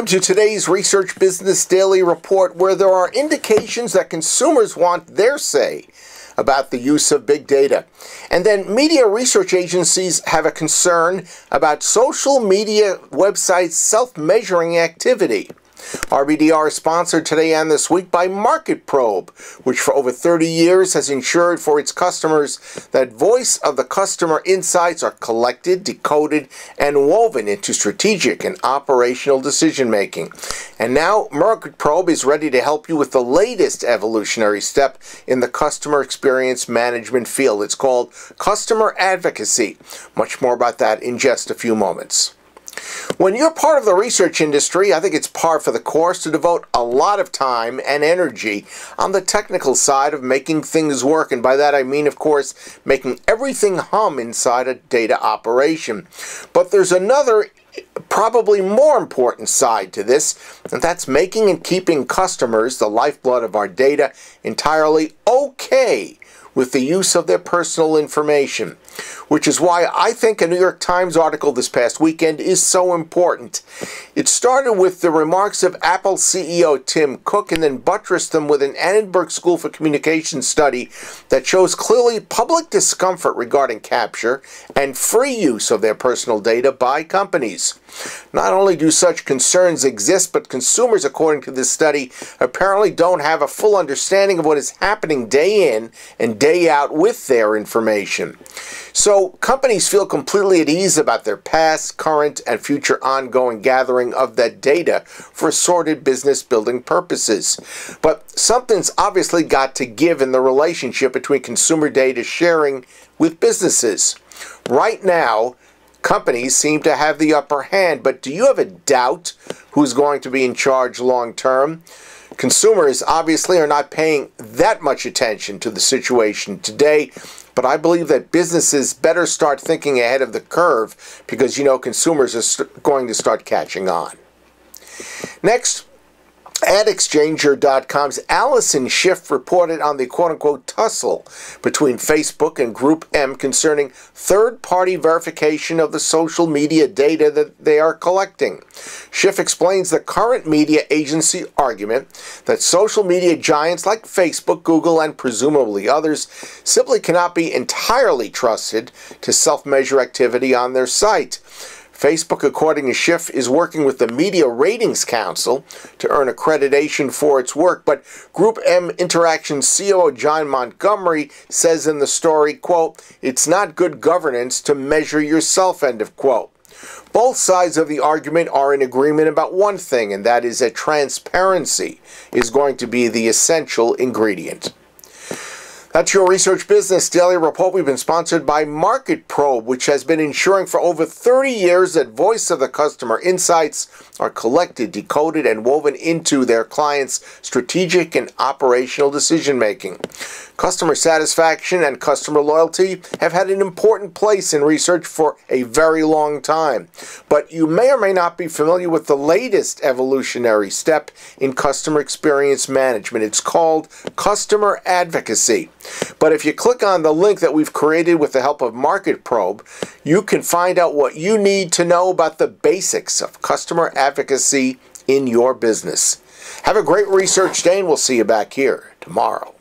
Welcome to today's Research Business Daily Report, where there are indications that consumers want their say about the use of big data. And then media research agencies have a concern about social media websites' self-measuring activity. RBDR is sponsored today and this week by Market Probe, which for over 30 years has ensured for its customers that voice of the customer insights are collected, decoded, and woven into strategic and operational decision-making. And now Market Probe is ready to help you with the latest evolutionary step in the customer experience management field. It's called customer advocacy. Much more about that in just a few moments. When you're part of the research industry, I think it's par for the course to devote a lot of time and energy on the technical side of making things work. And by that I mean, of course, making everything hum inside a data operation. But there's another, probably more important side to this, and that's making and keeping customers, the lifeblood of our data, entirely okay with the use of their personal information, which is why I think a New York Times article this past weekend is so important. It started with the remarks of Apple CEO Tim Cook and then buttressed them with an Annenberg School for Communication study that shows clearly public discomfort regarding capture and free use of their personal data by companies. Not only do such concerns exist, but consumers, according to this study, apparently don't have a full understanding of what is happening day in and day out with their information. So companies feel completely at ease about their past, current, and future ongoing gathering of that data for assorted business building purposes. But something's obviously got to give in the relationship between consumer data sharing with businesses. Right now, companies seem to have the upper hand, but do you have a doubt who's going to be in charge long term? Consumers obviously are not paying that much attention to the situation today, but I believe that businesses better start thinking ahead of the curve because, you know, consumers are going to start catching on. Next, at exchangerdotcom's Allison Schiff reported on the quote-unquote tussle between Facebook and Group M concerning third-party verification of the social media data that they are collecting. Schiff explains the current media agency argument that social media giants like Facebook, Google, and presumably others simply cannot be entirely trusted to self-measure activity on their site. Facebook, according to Schiff, is working with the Media Ratings Council to earn accreditation for its work, but Group M Interactions COO John Montgomery says in the story, quote, "It's not good governance to measure yourself," end of quote. Both sides of the argument are in agreement about one thing, and that is that transparency is going to be the essential ingredient. That's your Research Business Daily Report. We've been sponsored by Market Probe, which has been ensuring for over 30 years that voice of the customer insights are collected, decoded, and woven into their clients' strategic and operational decision-making. Customer satisfaction and customer loyalty have had an important place in research for a very long time. But you may or may not be familiar with the latest evolutionary step in customer experience management. It's called customer advocacy. But if you click on the link that we've created with the help of Market Probe, you can find out what you need to know about the basics of customer advocacy in your business. Have a great research day, and we'll see you back here tomorrow.